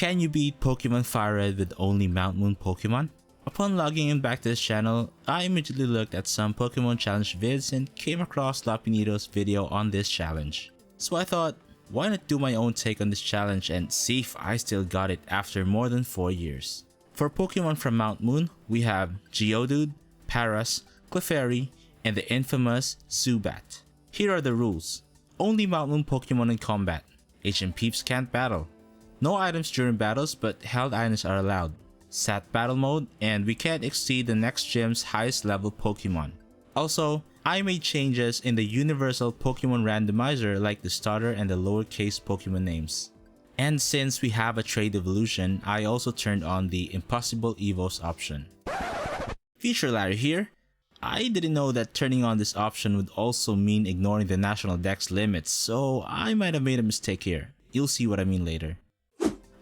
Can you beat Pokemon FireRed with only Mount Moon Pokemon? Upon logging in back to this channel, I immediately looked at some Pokemon challenge vids and came across Lapinito's video on this challenge. So I thought, why not do my own take on this challenge and see if I still got it after more than 4 years. For Pokemon from Mount Moon, we have Geodude, Paras, Clefairy, and the infamous Zubat. Here are the rules. Only Mount Moon Pokemon in combat. HM peeps can't battle. No items during battles, but held items are allowed. Sat battle mode, and we can't exceed the next gym's highest level Pokemon. Also, I made changes in the universal Pokemon randomizer like the starter and the lowercase Pokemon names. And since we have a trade evolution, I also turned on the Impossible Evos option. Future Larry here. I didn't know that turning on this option would also mean ignoring the national dex limits, so I might have made a mistake here. You'll see what I mean later.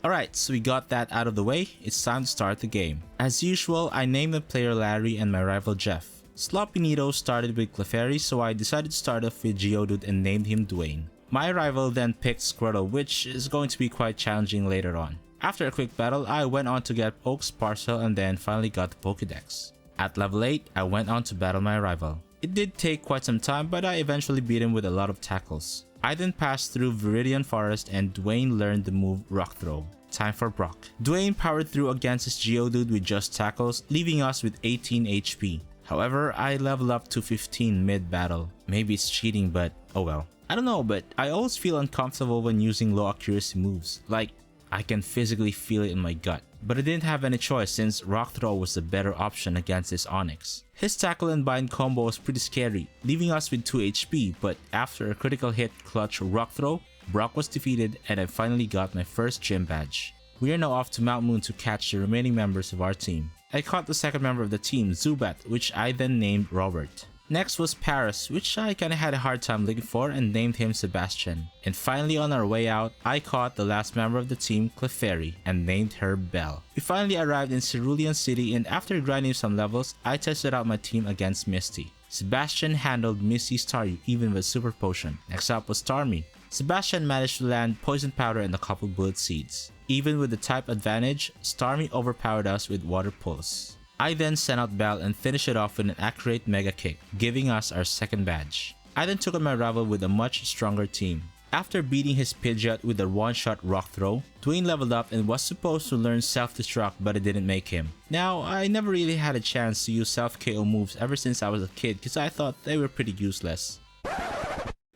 Alright, so we got that out of the way, it's time to start the game. As usual, I named the player Larry and my rival Jeff. Sloppinito started with Clefairy, so I decided to start off with Geodude and named him Dwayne. My rival then picked Squirtle, which is going to be quite challenging later on. After a quick battle, I went on to get Oak's parcel and then finally got the Pokédex. At level 8, I went on to battle my rival. It did take quite some time, but I eventually beat him with a lot of tackles. I then passed through Viridian Forest and Dwayne learned the move Rock Throw. Time for Brock. Dwayne powered through against his Geodude with just tackles, leaving us with 18 HP. However, I leveled up to 15 mid-battle. Maybe it's cheating, but oh well. I don't know, but I always feel uncomfortable when using low accuracy moves. Like, I can physically feel it in my gut. But I didn't have any choice since Rock Throw was the better option against this Onix. His tackle and bind combo was pretty scary, leaving us with 2 HP, but after a critical hit clutch Rock Throw, Brock was defeated and I finally got my first gym badge. We are now off to Mount Moon to catch the remaining members of our team. I caught the second member of the team, Zubat, which I then named Robert. Next was Paras, which I kinda had a hard time looking for and named him Sebastian. And finally on our way out, I caught the last member of the team, Clefairy, and named her Belle. We finally arrived in Cerulean City and after grinding some levels, I tested out my team against Misty. Sebastian handled Misty's Staryu even with Super Potion. Next up was Starmie. Sebastian managed to land Poison Powder and a couple Bullet Seeds. Even with the type advantage, Starmie overpowered us with Water Pulse. I then sent out Belle and finished it off with an accurate Mega Kick, giving us our second badge. I then took on my rival with a much stronger team. After beating his Pidgeot with a one-shot Rock Throw, Dwayne leveled up and was supposed to learn Self-Destruct but it didn't make him. Now, I never really had a chance to use Self-KO moves ever since I was a kid because I thought they were pretty useless.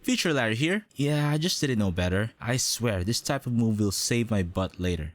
Future Larry here. Yeah, I just didn't know better. I swear, this type of move will save my butt later.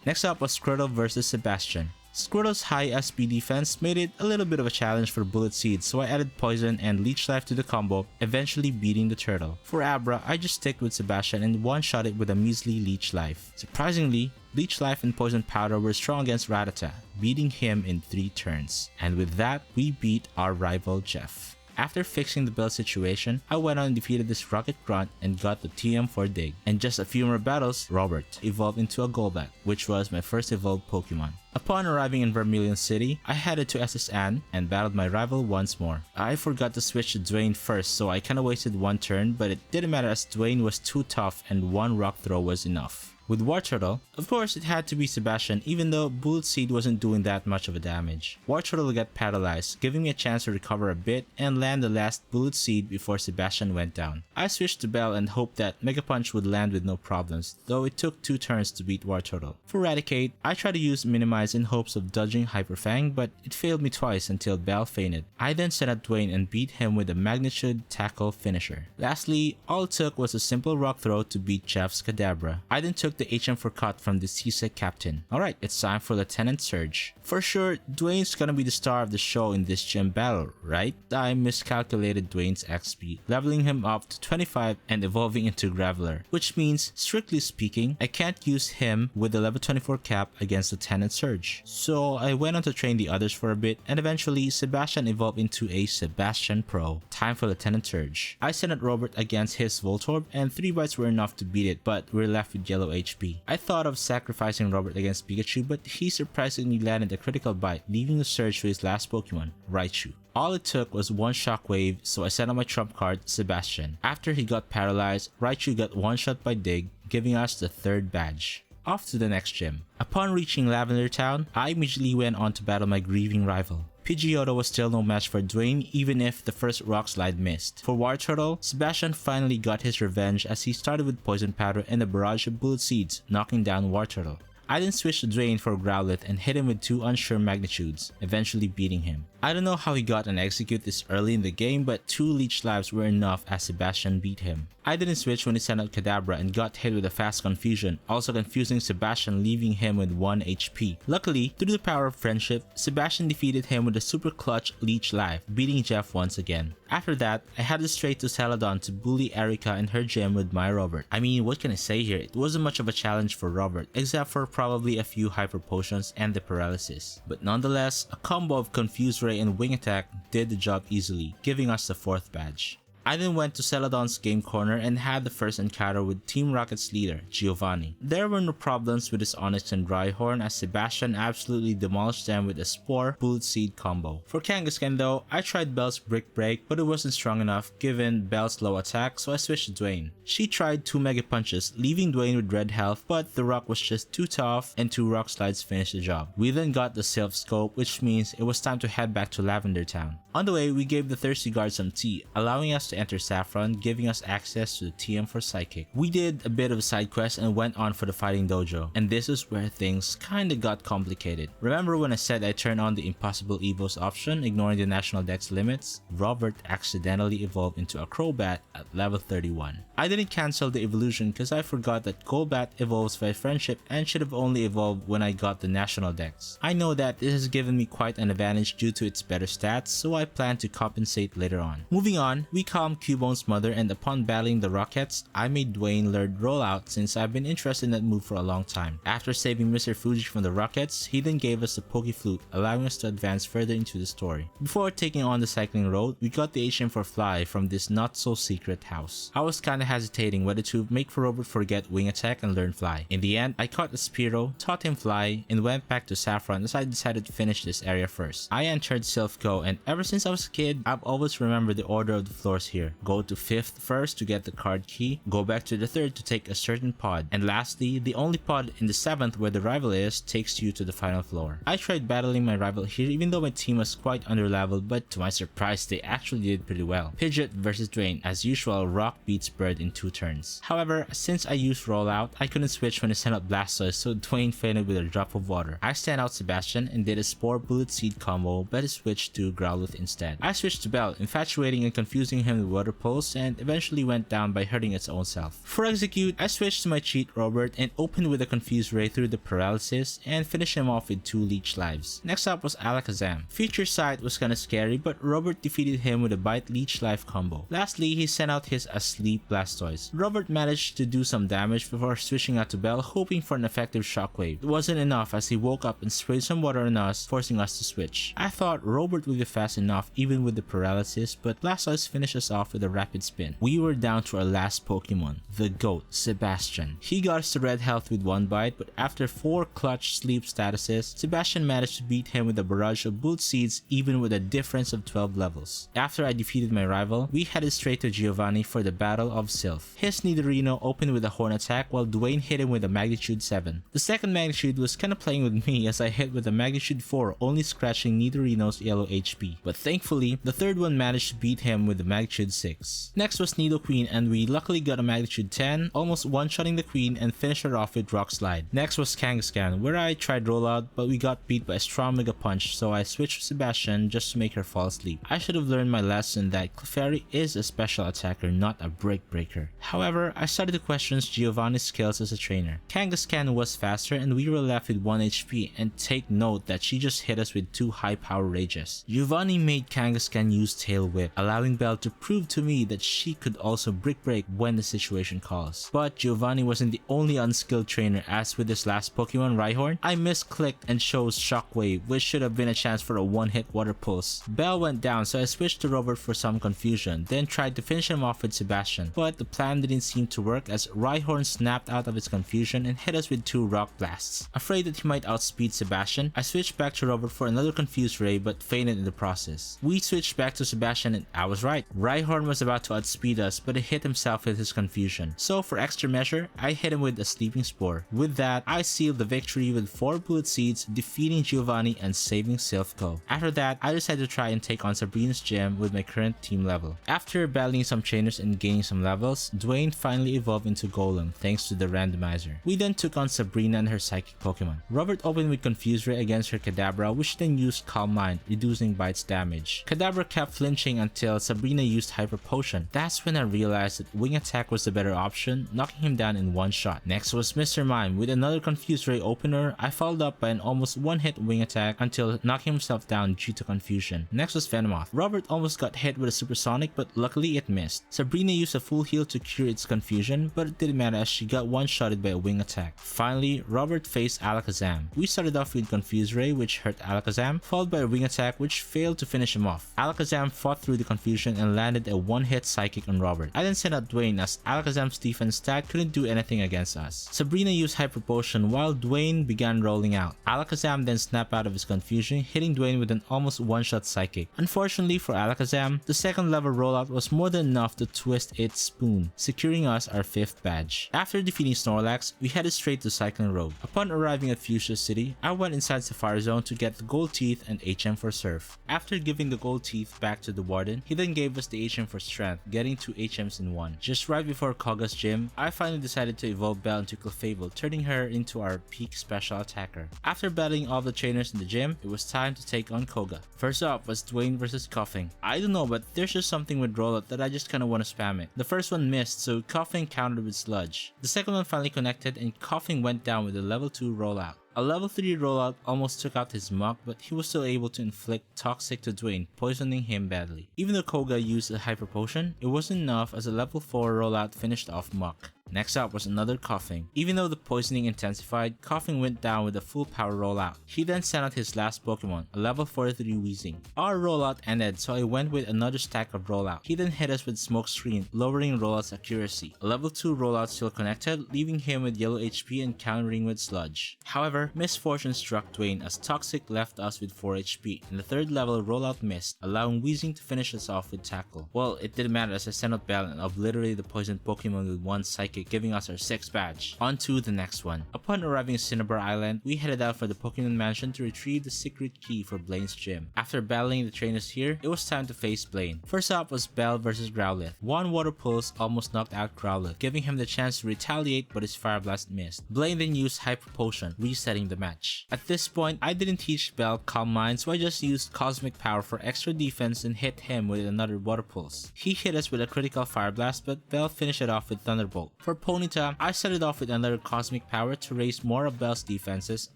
Next up was Squirtle vs Sebastian. Squirtle's high SP defense made it a little bit of a challenge for Bullet Seed, so I added Poison and Leech Life to the combo, eventually beating the turtle. For Abra, I just stick with Sebastian and one-shot it with a measly Leech Life. Surprisingly, Leech Life and Poison Powder were strong against Rattata, beating him in 3 turns. And with that, we beat our rival Jeff. After fixing the Bell situation, I went on and defeated this Rocket Grunt and got the TM for Dig. And just a few more battles, Robert evolved into a Golbat, which was my first evolved Pokemon. Upon arriving in Vermilion City, I headed to SS Anne and battled my rival once more. I forgot to switch to Dwayne first, so I kinda wasted 1 turn, but it didn't matter as Dwayne was too tough and 1 Rock Throw was enough. With Wartortle, of course it had to be Sebastian even though Bullet Seed wasn't doing that much of a damage. Wartortle got paralyzed, giving me a chance to recover a bit and land the last Bullet Seed before Sebastian went down. I switched to Bell and hoped that Mega Punch would land with no problems, though it took 2 turns to beat Wartortle. For Raticate, I tried to use Minimize in hopes of dodging Hyper Fang, but it failed me twice until Bell fainted. I then set up Dwayne and beat him with a Magnitude Tackle finisher. Lastly, all it took was a simple Rock Throw to beat Jeff's Kadabra. I then took the HM for cut from the CSEC captain. Alright, it's time for Lieutenant Surge. For sure, Dwayne's gonna be the star of the show in this gym battle, right? I miscalculated Dwayne's XP, leveling him up to 25 and evolving into Graveler, which means, strictly speaking, I can't use him with the level 24 cap against Lieutenant Surge. So I went on to train the others for a bit and eventually Sebastian evolved into a Sebastian Pro. Time for Lieutenant Surge. I sent out Robert against his Voltorb and 3 bites were enough to beat it, but we're left with yellow HP. I thought of sacrificing Robert against Pikachu, but he surprisingly landed a critical bite, leaving the Surge to his last Pokemon, Raichu. All it took was 1 Shockwave, so I sent out my trump card, Sebastian. After he got paralyzed, Raichu got one-shot by Dig, giving us the 3rd badge. off to the next gym. Upon reaching Lavender Town, I immediately went on to battle my grieving rival. Pidgeotto was still no match for Dwayne even if the first rock slide missed. For War Turtle, Sebastian finally got his revenge as he started with Poison Powder and a barrage of Bullet Seeds, knocking down War Turtle. I then switched to Dwayne for Growlithe and hit him with 2 unsure magnitudes, eventually beating him. I don't know how he got an execute this early in the game, but 2 leech lives were enough as Sebastian beat him. I didn't switch when he sent out Kadabra and got hit with a fast confusion, also confusing Sebastian, leaving him with 1 HP. Luckily, through the power of friendship, Sebastian defeated him with a super clutch leech life, beating Jeff once again. After that, I headed straight to Celadon to bully Erica in her gym with my Robert. I mean, what can I say here? It wasn't much of a challenge for Robert, except for probably a few hyper potions and the paralysis. But nonetheless, a combo of Confuse Ray and Wing Attack did the job easily, giving us the 4th badge. I then went to Celadon's game corner and had the first encounter with Team Rocket's leader, Giovanni. There were no problems with his Onyx and Rhyhorn as Sebastian absolutely demolished them with a Spore Bullet Seed combo. For Kangaskhan though, I tried Belle's Brick Break but it wasn't strong enough given Belle's low attack, so I switched to Dwayne. She tried 2 Mega Punches, leaving Dwayne with red health, but the rock was just too tough and 2 Rock Slides finished the job. We then got the Sylph Scope, which means it was time to head back to Lavender Town. On the way, we gave the Thirsty Guard some tea, allowing us to enter Saffron, giving us access to the TM for Psychic. We did a bit of a side quest and went on for the Fighting Dojo, and this is where things kinda got complicated. Remember when I said I turned on the Impossible Evos option, ignoring the National Dex limits? Robert accidentally evolved into a Crobat at level 31. I didn't cancel the evolution because I forgot that Golbat evolves by friendship and should have only evolved when I got the National Dex. I know that this has given me quite an advantage due to its better stats, so I plan to compensate later on. Moving on, we calmed Cubone's mother, and upon battling the Rockets, I made Dwayne learn Rollout since I've been interested in that move for a long time. After saving Mr. Fuji from the Rockets, he then gave us the Poke Flute, allowing us to advance further into the story. Before taking on the cycling road, we got the HM for Fly from this not so secret house. I was kinda hesitating whether to make for Robert forget Wing Attack and learn Fly. In the end, I caught a Spearow, taught him Fly, and went back to Saffron as I decided to finish this area first. I entered Sylph Go, and ever since I was a kid, I've always remembered the order of the floors here. Go to 5th first to get the card key, go back to the 3rd to take a certain pod, and lastly, the only pod in the 7th where the rival is takes you to the final floor. I tried battling my rival here even though my team was quite underleveled, but to my surprise, they actually did pretty well. Pidgeot versus Dwayne, as usual, Rock beats Bird in 2 turns. However, since I used Rollout, I couldn't switch when I sent out Blastoise, so Dwayne fainted with a drop of water. I stand out Sebastian and did a Spore Bullet Seed combo, but I switched to Growlithe instead. I switched to Belle, infatuating and confusing him with Water Pulse, and eventually went down by hurting its own self. For Execute, I switched to my cheat Robert and opened with a Confuse Ray through the paralysis and finished him off with 2 leech lives. Next up was Alakazam. Future Sight was kinda scary, but Robert defeated him with a Bite Leech Life combo. Lastly, he sent out his Asleep Blastoise. Robert managed to do some damage before switching out to Belle, hoping for an effective shockwave. It wasn't enough as he woke up and sprayed some water on us, forcing us to switch. I thought Robert would be fast enough even with the paralysis, but Blastoise finished us off with a rapid spin. We were down to our last Pokemon, the GOAT, Sebastian. He got us to red health with 1 bite, but after 4 clutch sleep statuses, Sebastian managed to beat him with a barrage of Bullet Seeds even with a difference of 12 levels. After I defeated my rival, we headed straight to Giovanni for the Battle of Sylph. His Nidorino opened with a Horn attack while Dwayne hit him with a Magnitude 7. The second Magnitude was kinda playing with me as I hit with a Magnitude 4, only scratching Nidorino's yellow HP. But thankfully, the third one managed to beat him with a Magnitude 6. Next was Nidoqueen, and we luckily got a Magnitude 10, almost one-shotting the Queen and finished her off with Rock Slide. Next was Kangaskhan, where I tried Rollout but we got beat by a strong Mega Punch, so I switched to Sebastian just to make her fall asleep. I should have learned my lesson that Clefairy is a special attacker, not a break breaker. However, I started to question Giovanni's skills as a trainer. Kangaskhan was faster and we were left with 1 HP, and take note that she just hit us with 2 high power rages. Giovanni made Kangaskhan use Tail Whip, allowing Belle to prove to me that she could also brick break when the situation calls. But Giovanni wasn't the only unskilled trainer, as with his last Pokemon, Rhyhorn, I misclicked and chose Shockwave, which should have been a chance for a 1-hit Water Pulse. Belle went down, so I switched to Robert for some confusion, then tried to finish him off with Sebastian, but the plan didn't seem to work as Rhyhorn snapped out of its confusion and hit us with 2 Rock Blasts. Afraid that he might outspeed Sebastian, I switched back to Robert for another Confuse Ray but fainted in the process. We switched back to Sebastian and I was right. Rhyhorn was about to outspeed us, but he hit himself with his confusion. So for extra measure, I hit him with a Sleeping Spore. With that, I sealed the victory with 4 Bullet Seeds, defeating Giovanni and saving Silphco. After that, I decided to try and take on Sabrina's gym with my current team level. After battling some trainers and gaining some levels, Dwayne finally evolved into Golem thanks to the randomizer. We then took on Sabrina and her psychic Pokemon. Robert opened with Confuse Ray against her Kadabra, which then used Calm Mind, reducing by its damage. Kadabra kept flinching until Sabrina used Hyper Potion. That's when I realized that Wing Attack was the better option, knocking him down in one shot. Next was Mr. Mime. With another Confuse Ray opener, I followed up by an almost one-hit Wing Attack until knocking himself down due to confusion. Next was Venomoth. Robert almost got hit with a Supersonic, but luckily it missed. Sabrina used a full heal to cure its confusion, but it didn't matter as she got one-shotted by a Wing Attack. Finally, Robert faced Alakazam. We started off with Confuse Ray, which hurt Alakazam, followed by a Wing Attack which failed to finish him off. Alakazam fought through the confusion and landed a one-hit Psychic on Robert. I then sent out Dwayne as Alakazam's defense stat couldn't do anything against us. Sabrina used Hyper Potion while Dwayne began rolling out. Alakazam then snapped out of his confusion, hitting Dwayne with an almost one-shot Psychic. Unfortunately for Alakazam, the second level rollout was more than enough to twist its spoon, securing us our 5th badge. After defeating Snorlax, we headed straight to Cycling Road. Upon arriving at Fuchsia City, I went inside Safari Zone to get the Gold Teeth and HM for Surf. After giving the Gold Teeth back to the Warden, he then gave us the HM for Strength, getting 2 HMs in one. Just right before Koga's gym, I finally decided to evolve Belle into Clefable, turning her into our peak special attacker. After battling all the trainers in the gym, it was time to take on Koga. First up was Dwayne versus Coughing. I don't know, but there's just something with rollout that I just kinda wanna spam it. The first one missed, so Coughing countered with Sludge. The second one finally connected and Coughing went down with a level 2 rollout. A level 3 rollout almost took out his Muk, but he was still able to inflict Toxic to Dwayne, poisoning him badly. Even though Koga used a Hyper Potion, it wasn't enough as a level 4 rollout finished off Muk. Next up was another Coughing. Even though the poisoning intensified, Coughing went down with a full power rollout. He then sent out his last Pokemon, a level 43 Weezing. Our rollout ended, so I went with another stack of rollout. He then hit us with Smoke Screen, lowering rollout's accuracy. A level 2 rollout still connected, leaving him with yellow HP and countering with Sludge. However, misfortune struck Dwayne as Toxic left us with 4 HP, and the third level rollout missed, allowing Weezing to finish us off with Tackle. Well, it didn't matter as I sent out Belle and obliterated the poisoned Pokemon with one Psychic, giving us our 6th badge. On to the next one. Upon arriving at Cinnabar Island, we headed out for the Pokemon Mansion to retrieve the secret key for Blaine's gym. After battling the trainers here, it was time to face Blaine. First up was Belle versus Growlithe. One Water Pulse almost knocked out Growlithe, giving him the chance to retaliate, but his Fire Blast missed. Blaine then used Hyper Potion, resetting the match. At this point, I didn't teach Belle Calm Mind, so I just used Cosmic Power for extra defense and hit him with another Water Pulse. He hit us with a critical Fire Blast, but Belle finished it off with Thunderbolt. For Ponyta, I started off with another Cosmic Power to raise more of Belle's defenses,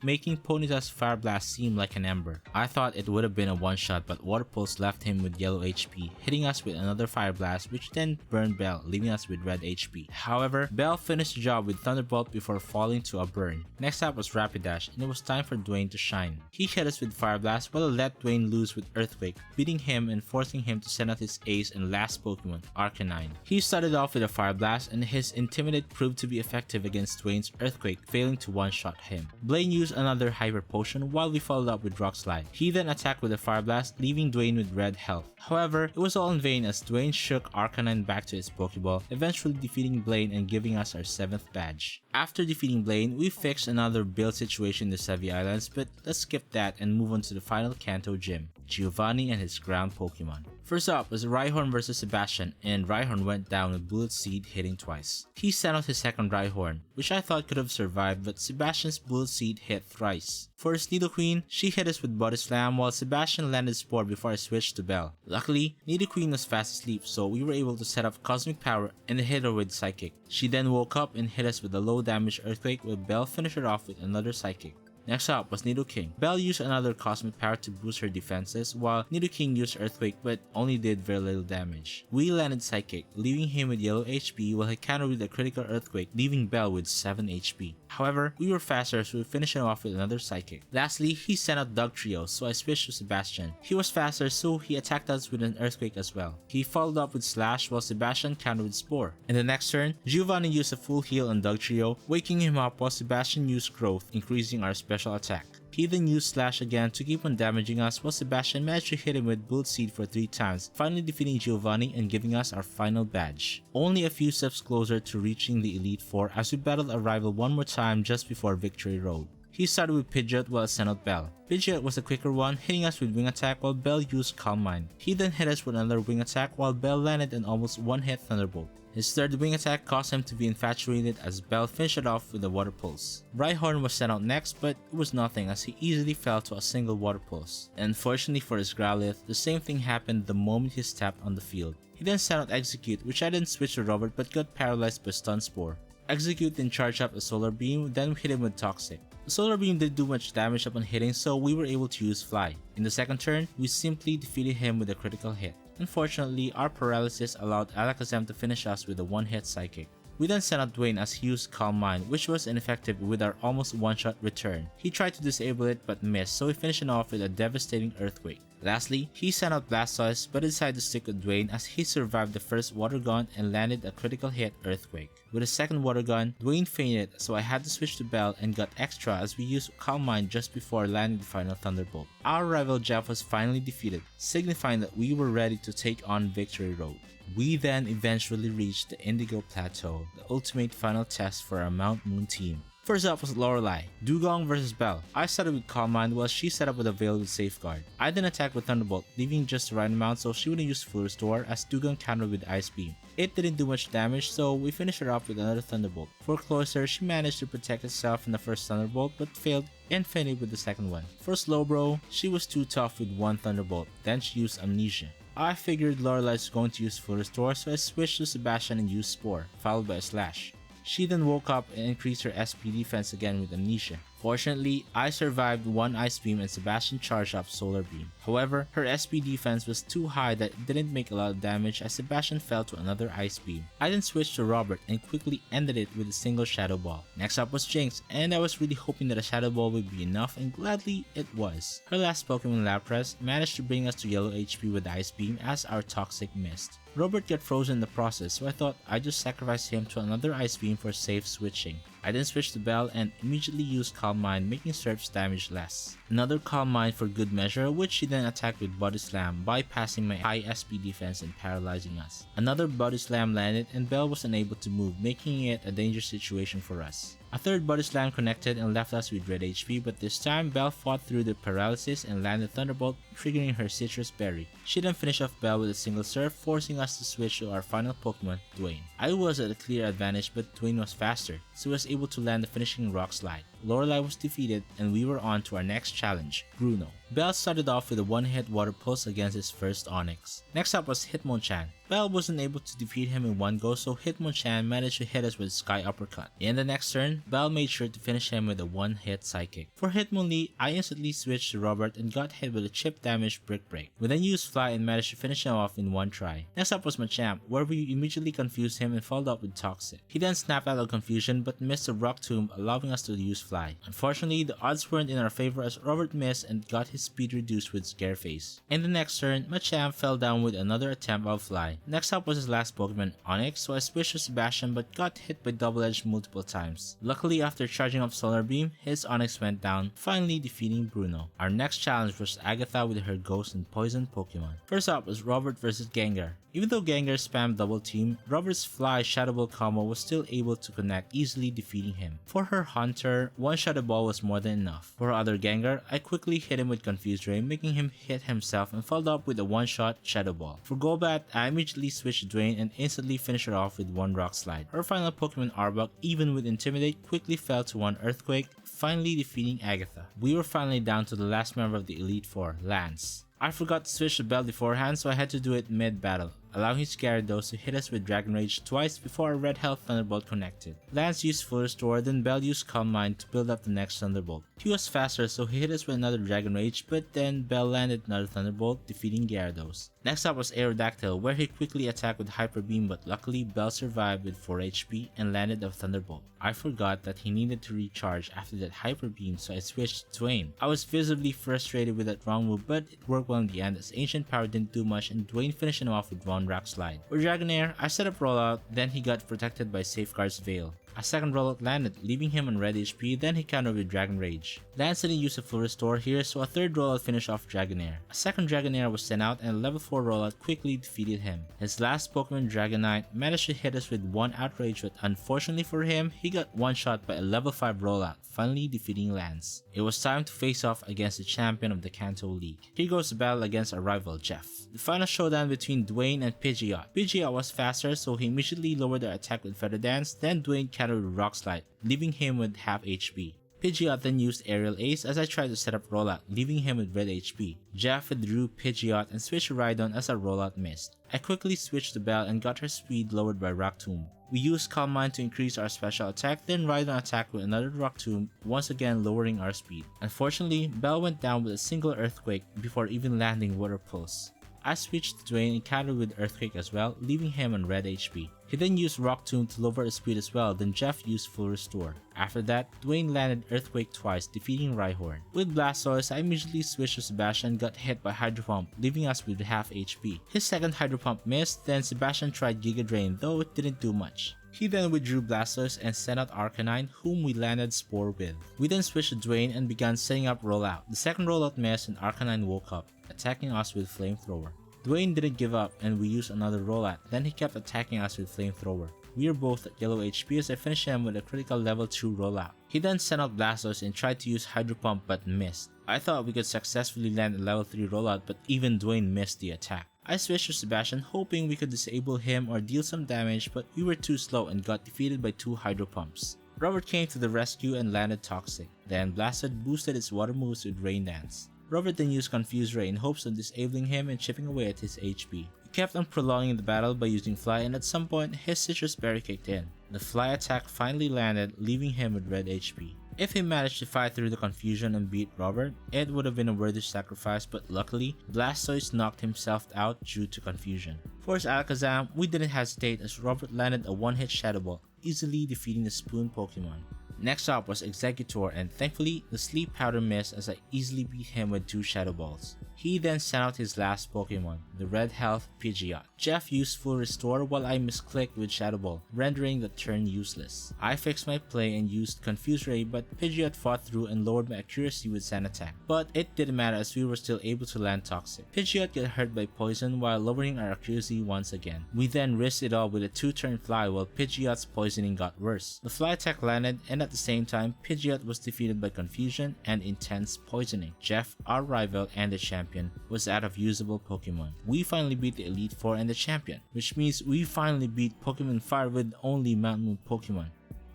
making Ponyta's Fire Blast seem like an ember. I thought it would have been a one-shot, but Water Pulse left him with yellow HP, hitting us with another Fire Blast, which then burned Belle, leaving us with red HP. However, Belle finished the job with Thunderbolt before falling to a burn. Next up was Rapidash, and it was time for Dwayne to shine. He hit us with Fire Blast, while let Dwayne lose with Earthquake, beating him and forcing him to send out his ace and last Pokemon, Arcanine. He started off with a Fire Blast, and his Intimidate proved to be effective against Dwayne's Earthquake, failing to one-shot him. Blaine used another Hyper Potion while we followed up with Rock Slide. He then attacked with a Fire Blast, leaving Dwayne with red health. However, it was all in vain as Dwayne shook Arcanine back to his Pokeball, eventually defeating Blaine and giving us our 7th badge. After defeating Blaine, we fixed another build situation in the Sevi Islands, but let's skip that and move on to the final Kanto gym, Giovanni and his ground Pokemon. First up was Rhyhorn versus Sebastian, and Rhyhorn went down with Bullet Seed hitting twice. He sent out his second Rhyhorn, which I thought could have survived, but Sebastian's Bullet Seed hit thrice. For his Nidoqueen, she hit us with Body Slam while Sebastian landed Spore before I switched to Belle. Luckily, Nidoqueen was fast asleep, so we were able to set up Cosmic Power and hit her with Psychic. She then woke up and hit us with a low damage Earthquake, while Belle finished her off with another Psychic. Next up was Nidoking. Belle used another Cosmic Power to boost her defenses, while Nidoking used Earthquake but only did very little damage. We landed Psychic, leaving him with yellow HP while he countered with a critical Earthquake, leaving Belle with 7 HP. However, we were faster, so we finished him off with another Psychic. Lastly, he sent out Dugtrio, so I switched to Sebastian. He was faster, so he attacked us with an Earthquake as well. He followed up with Slash while Sebastian countered with Spore. In the next turn, Giovanni used a full heal on Dugtrio, waking him up while Sebastian used Growth, increasing our special attack. He then used Slash again to keep on damaging us while Sebastian managed to hit him with Bullet Seed for 3 times, finally defeating Giovanni and giving us our final badge. Only a few steps closer to reaching the Elite Four as we battled a rival one more time just before Victory Road. He started with Pidgeot while I sent out Bell. Pidgeot was a quicker one, hitting us with Wing Attack while Bell used Calm Mind. He then hit us with another Wing Attack while Bell landed an almost one-hit Thunderbolt. His third Wing Attack caused him to be infatuated as Bell finished it off with a Water Pulse. Rhyhorn was sent out next, but it was nothing as he easily fell to a single Water Pulse. And unfortunately for his Growlithe, the same thing happened the moment he stepped on the field. He then sent out Execute, which I didn't switch to Robert but got paralyzed by Stun Spore. Execute then charged up a Solar Beam, then we hit him with Toxic. The Solar Beam didn't do much damage upon hitting, so we were able to use Fly. In the second turn, we simply defeated him with a critical hit. Unfortunately, our paralysis allowed Alakazam to finish us with a one-hit Psychic. We then sent out Dwayne as he used Calm Mind, which was ineffective with our almost one-shot return. He tried to disable it but missed, so we finished it off with a devastating Earthquake. Lastly, he sent out Blastoise but decided to stick with Dwayne as he survived the first Water Gun and landed a critical hit Earthquake. With the second Water Gun, Dwayne fainted, so I had to switch to Bell and got extra as we used Calm Mind just before landing the final Thunderbolt. Our rival Jeff was finally defeated, signifying that we were ready to take on Victory Road. We then eventually reached the Indigo Plateau, the ultimate final test for our Mount Moon team. First up was Lorelei, Dugong vs Bell. I started with Calm Mind while she set up with a Veil with Safeguard. I then attacked with Thunderbolt, leaving just the right amount so she wouldn't use Full Restore as Dugong countered with Ice Beam. It didn't do much damage, so we finished her off with another Thunderbolt. For Cloyster, she managed to protect herself in the first Thunderbolt but failed and fainted with the second one. For Slowbro, she was too tough with one Thunderbolt, then she used Amnesia. I figured Lorelei was going to use Full Restore, so I switched to Sebastian and used Spore, followed by a Slash. She then woke up and increased her SP defense again with Amnesia. Fortunately, I survived one Ice Beam and Sebastian charged up Solar Beam. However, her SP defense was too high that it didn't make a lot of damage as Sebastian fell to another Ice Beam. I then switched to Robert and quickly ended it with a single Shadow Ball. Next up was Jinx, and I was really hoping that a Shadow Ball would be enough, and gladly it was. Her last Pokemon Lapras managed to bring us to yellow HP with Ice Beam as our Toxic missed. Robert got frozen in the process, so I thought I'd just sacrifice him to another Ice Beam for safe switching. I then switched to Bell and immediately used Calm Mind, making Surf's damage less. Another Calm Mind for good measure, which she then attacked with Body Slam, bypassing my high SP defense and paralyzing us. Another Body Slam landed and Bell was unable to move, making it a dangerous situation for us. A third Body Slam connected and left us with red HP, but this time Bell fought through the paralysis and landed Thunderbolt, triggering her Citrus Berry. She then finished off Bell with a single Surf, forcing us to switch to our final Pokemon, Dwayne. I was at a clear advantage, but Dwayne was faster, so was able to land the finishing Rock Slide. Lorelei was defeated and we were on to our next challenge, Bruno. Bell started off with a one-hit Water Pulse against his first Onix. Next up was Hitmonchan. Bell wasn't able to defeat him in one go, so Hitmonchan managed to hit us with Sky Uppercut. In the next turn, Bell made sure to finish him with a one-hit Psychic. For Hitmonlee, I instantly switched to Robert and got hit with a chip damage Brick Break. We then used Fly and managed to finish him off in one try. Next up was Machamp, where we immediately confused him and followed up with Toxic. He then snapped out of confusion but missed a Rock Tomb, allowing us to use Fly. Unfortunately, the odds weren't in our favor as Robert missed and got his speed reduced with Scareface. In the next turn, Machamp fell down with another attempt of Fly. Next up was his last Pokemon, Onix, so I switched to Sebastian but got hit by Double Edge multiple times. Luckily, after charging up Solar Beam, his Onix went down, finally defeating Bruno. Our next challenge was Agatha with her Ghost and Poison Pokemon. First up was Robert vs Gengar. Even though Gengar spammed Double Team, Robert's Fly Shadow Ball combo was still able to connect, easily defeating him. For her Hunter, one Shadow Ball was more than enough. For her other Gengar, I quickly hit him with Confuse Ray, making him hit himself and followed up with a one-shot Shadow Ball. For Golbat, I immediately switched to Dwayne and instantly finished her off with one Rock Slide. Her final Pokemon Arbok, even with Intimidate, quickly fell to one Earthquake, finally defeating Agatha. We were finally down to the last member of the Elite Four, Lance. I forgot to switch the Bell beforehand, so I had to do it mid-battle, allowing his Gyarados to hit us with Dragon Rage twice before our Red Health Thunderbolt connected. Lance used Full Restore, then Bell used Calm Mind to build up the next Thunderbolt. He was faster, so he hit us with another Dragon Rage, but then Bell landed another Thunderbolt, defeating Gyarados. Next up was Aerodactyl, where he quickly attacked with Hyper Beam, but luckily Bell survived with 4 HP and landed a Thunderbolt. I forgot that he needed to recharge after that Hyper Beam, so I switched to Dwayne. I was visibly frustrated with that wrong move, but it worked well in the end as Ancient Power didn't do much and Dwayne finished him off with one Rock Slide. For Dragonair, I set up Rollout, then he got protected by Safeguard's Veil. A second rollout landed, leaving him on red HP, then he countered with Dragon Rage. Lance didn't use a full restore here, so a third rollout finished off Dragonair. A second Dragonair was sent out and a level 4 rollout quickly defeated him. His last Pokemon Dragonite managed to hit us with one outrage, but unfortunately for him, he got one shot by a level 5 rollout, finally defeating Lance. It was time to face off against the champion of the Kanto League. Here goes the battle against our rival Jeff. The final showdown between Dwayne and Pidgeot. Pidgeot was faster, so he immediately lowered the attack with Feather Dance, then Dwayne countered with Rock Slide, leaving him with half HP. Pidgeot then used Aerial Ace as I tried to set up rollout, leaving him with red HP. Jeff withdrew Pidgeot and switched to Rhydon as our rollout missed. I quickly switched to Belle and got her speed lowered by Rock Tomb. We used Calm Mind to increase our special attack, then Rhydon attacked with another Rock Tomb, once again lowering our speed. Unfortunately, Belle went down with a single Earthquake before even landing Water Pulse. I switched to Dwayne and countered with Earthquake as well, leaving him on red HP. He then used Rock Tomb to lower his speed as well, then Jeff used Full Restore. After that, Dwayne landed Earthquake twice, defeating Rhyhorn. With Blastoise, I immediately switched to Sebastian and got hit by Hydro Pump, leaving us with half HP. His second Hydro Pump missed, then Sebastian tried Giga Drain, though it didn't do much. He then withdrew Blastoise and sent out Arcanine, whom we landed Spore with. We then switched to Dwayne and began setting up Rollout. The second rollout missed and Arcanine woke up, attacking us with Flamethrower. Dwayne didn't give up and we used another rollout, then he kept attacking us with Flamethrower. We were both at yellow HP as I finished him with a critical level 2 rollout. He then sent out Blastoise and tried to use Hydro Pump but missed. I thought we could successfully land a level 3 rollout, but even Dwayne missed the attack. I switched to Sebastian hoping we could disable him or deal some damage, but we were too slow and got defeated by 2 Hydro Pumps. Robert came to the rescue and landed Toxic. Then Blasted boosted its water moves with Rain Dance. Robert then used Confuse Ray in hopes of disabling him and chipping away at his HP. He kept on prolonging the battle by using Fly, and at some point his Citrus Berry kicked in. The Fly attack finally landed, leaving him with red HP. If he managed to fight through the confusion and beat Robert, it would have been a worthy sacrifice, but luckily, Blastoise knocked himself out due to confusion. For his Alakazam, we didn't hesitate as Robert landed a one-hit Shadow Ball, easily defeating the Spoon Pokemon. Next up was Exeggutor, and thankfully, the Sleep Powder missed as I easily beat him with 2 Shadow Balls. He then sent out his last Pokemon, the Red Health Pidgeot. Jeff used Full Restore while I misclicked with Shadow Ball, rendering the turn useless. I fixed my play and used Confuse Ray, but Pidgeot fought through and lowered my accuracy with Sand Attack. But it didn't matter as we were still able to land Toxic. Pidgeot got hurt by Poison while lowering our accuracy once again. We then risked it all with a 2-turn Fly while Pidgeot's poisoning got worse. The Fly attack landed, and at the same time, Pidgeot was defeated by Confusion and Intense Poisoning. Jeff, our rival and the champion, was out of usable Pokemon. We finally beat the Elite Four and the champion, which means we finally beat Pokemon FireRed only Mount Moon Pokemon.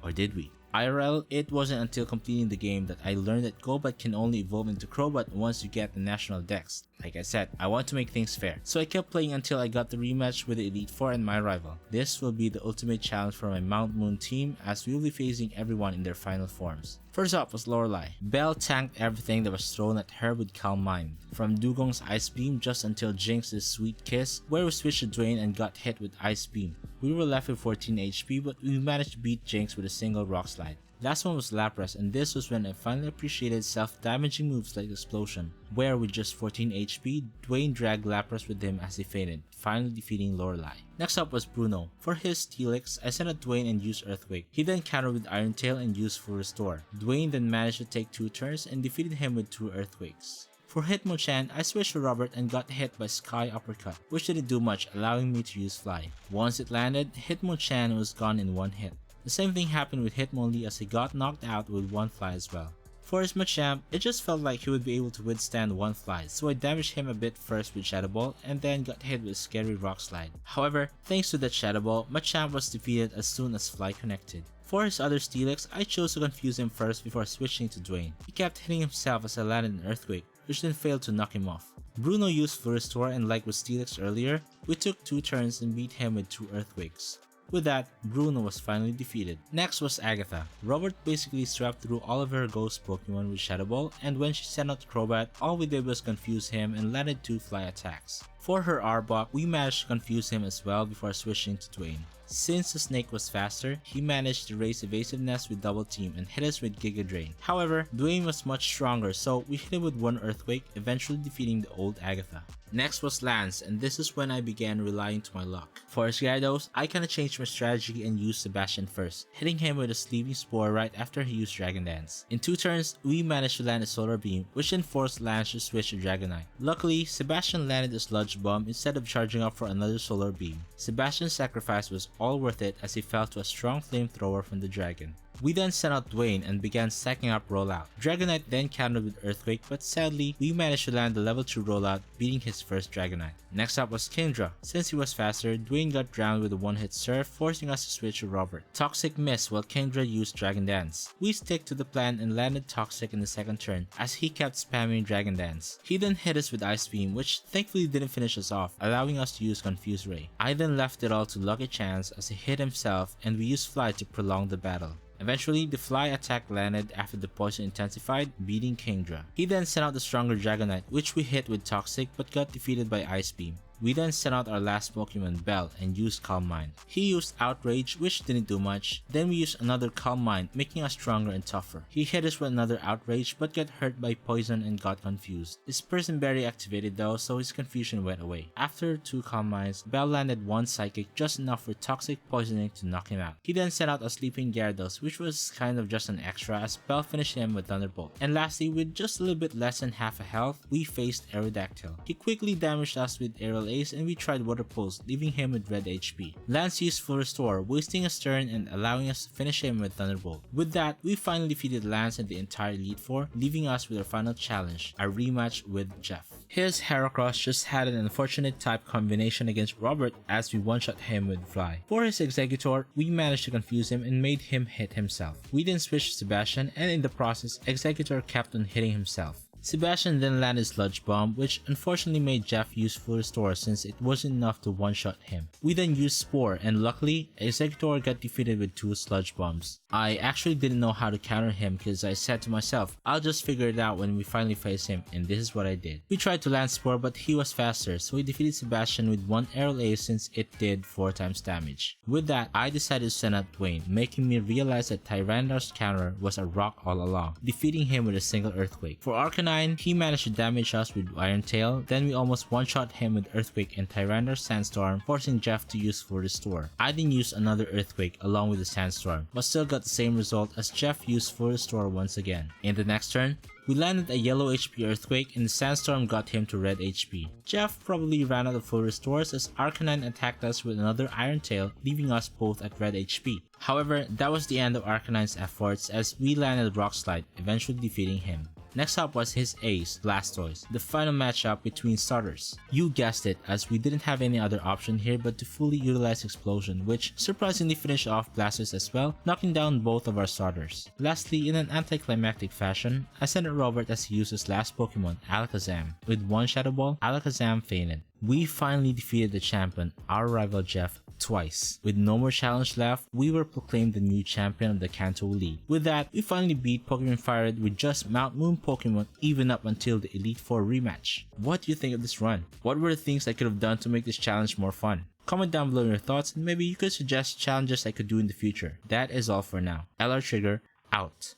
Or did we? IRL, it wasn't until completing the game that I learned that Golbat can only evolve into Crobat once you get the National Dex. Like I said, I want to make things fair, so I kept playing until I got the rematch with the Elite Four and my rival. This will be the ultimate challenge for my Mount Moon team as we will be facing everyone in their final forms. First up was Lorelei. Belle tanked everything that was thrown at her with Calm Mind, from Dugong's Ice Beam just until Jinx's Sweet Kiss, where we switched to Dwayne and got hit with Ice Beam. We were left with 14 HP, but we managed to beat Jinx with a single Rock Slide. Last one was Lapras, and this was when I finally appreciated self-damaging moves like Explosion, where with just 14 HP, Dwayne dragged Lapras with him as he fainted, finally defeating Lorelei. Next up was Bruno. For his Steelix, I sent out Dwayne and used Earthquake. He then countered with Iron Tail and used Full Restore. Dwayne then managed to take 2 turns and defeated him with 2 Earthquakes. For Hitmonchan, I switched to Robert and got hit by Sky Uppercut, which didn't do much, allowing me to use Fly. Once it landed, Hitmonchan was gone in 1 hit. The same thing happened with Hitmonlee as he got knocked out with 1 Fly as well. For his Machamp, it just felt like he would be able to withstand 1 Fly, so I damaged him a bit first with Shadow Ball and then got hit with Scary Rock Slide. However, thanks to that Shadow Ball, Machamp was defeated as soon as Fly connected. For his other Steelix, I chose to confuse him first before switching to Dwayne. He kept hitting himself as I landed an Earthquake, which then failed to knock him off. Bruno used Full Restore, and like with Steelix earlier, we took 2 turns and beat him with 2 Earthquakes. With that, Bruno was finally defeated. Next was Agatha. Robert basically swept through all of her ghost Pokemon with Shadow Ball, and when she sent out Crobat, all we did was confuse him and landed 2 Fly attacks. For her Arbok, we managed to confuse him as well before switching to Dwayne. Since the snake was faster, he managed to raise evasiveness with double team and hit us with Giga Drain. However, Dwayne was much stronger, so we hit him with one Earthquake, eventually defeating the old Agatha. Next was Lance, and this is when I began relying to my luck. For his Gyarados, I kinda changed my strategy and used Sebastian first, hitting him with a Sleeping Spore right after he used Dragon Dance. In 2 turns, we managed to land a Solar Beam, which then forced Lance to switch to Dragonite. Luckily, Sebastian landed a Sludge Bomb instead of charging up for another Solar Beam. Sebastian's sacrifice was all worth it as he fell to a strong flamethrower from the dragon. We then sent out Dwayne and began stacking up rollout. Dragonite then countered with Earthquake, but sadly, we managed to land the level 2 rollout, beating his first Dragonite. Next up was Kingdra. Since he was faster, Dwayne got drowned with a one-hit surf, forcing us to switch to Robert. Toxic missed while Kingdra used Dragon Dance. We stick to the plan and landed Toxic in the second turn, as he kept spamming Dragon Dance. He then hit us with Ice Beam, which thankfully didn't finish us off, allowing us to use Confuse Ray. I then left it all to Lucky Chance as he hit himself, and we used Fly to prolong the battle. Eventually, the Fly attack landed after the poison intensified, beating Kingdra. He then sent out the stronger Dragonite, which we hit with Toxic but got defeated by Ice Beam. We then sent out our last Pokemon, Bell, and used Calm Mind. He used Outrage, which didn't do much. Then we used another Calm Mind, making us stronger and tougher. He hit us with another Outrage, but got hurt by poison and got confused. His Person Berry activated though, so his confusion went away. After 2 Calm Minds, Bell landed 1 Psychic, just enough for Toxic Poisoning to knock him out. He then sent out a Sleeping Gyarados, which was kind of just an extra as Bell finished him with Thunderbolt. And lastly, with just a little bit less than half a health, we faced Aerodactyl. He quickly damaged us with Aerial Ace and we tried Water Pulse, leaving him with red HP. Lance used Full Restore, wasting a turn and allowing us to finish him with Thunderbolt. With that, we finally defeated Lance and the entire Elite Four, leaving us with our final challenge, a rematch with Jeff. His Heracross just had an unfortunate type combination against Robert as we one-shot him with Fly. For his Exeggutor, we managed to confuse him and made him hit himself. We then switched to Sebastian, and in the process, Exeggutor kept on hitting himself. Sebastian then landed Sludge Bomb, which unfortunately made Jeff use Full Restore since it wasn't enough to one-shot him. We then used Spore, and luckily, Exeggutor got defeated with 2 Sludge Bombs. I actually didn't know how to counter him because I said to myself, I'll just figure it out when we finally face him, and this is what I did. We tried to land Spore but he was faster, so we defeated Sebastian with 1 Aerial Ace since it did 4 times damage. With that, I decided to send out Dwayne, making me realize that Tyrandar's counter was a rock all along, defeating him with a single Earthquake. For Arcanine, he managed to damage us with Iron Tail, then we almost one-shot him with Earthquake and Tyrandar's Sandstorm, forcing Jeff to use Full Restore. I then used another Earthquake along with the Sandstorm, but still got the same result as Jeff used Full Restore once again. In the next turn, we landed a yellow HP Earthquake and the Sandstorm got him to red HP. Jeff probably ran out of Full Restores as Arcanine attacked us with another Iron Tail, leaving us both at red HP. However, that was the end of Arcanine's efforts as we landed Rock Slide, eventually defeating him. Next up was his ace, Blastoise, the final matchup between starters. You guessed it, as we didn't have any other option here but to fully utilize Explosion, which surprisingly finished off Blastoise as well, knocking down both of our starters. Lastly, in an anticlimactic fashion, I sent out Robert as he used his last Pokemon, Alakazam. With 1 Shadow Ball, Alakazam fainted. We finally defeated the champion, our rival Jeff, twice. With no more challenge left, we were proclaimed the new champion of the Kanto League. With that, we finally beat Pokemon FireRed with just Mount Moon Pokemon even up until the Elite Four rematch. What do you think of this run? What were the things I could have done to make this challenge more fun? Comment down below your thoughts and maybe you could suggest challenges I could do in the future. That is all for now. LR Trigger, out.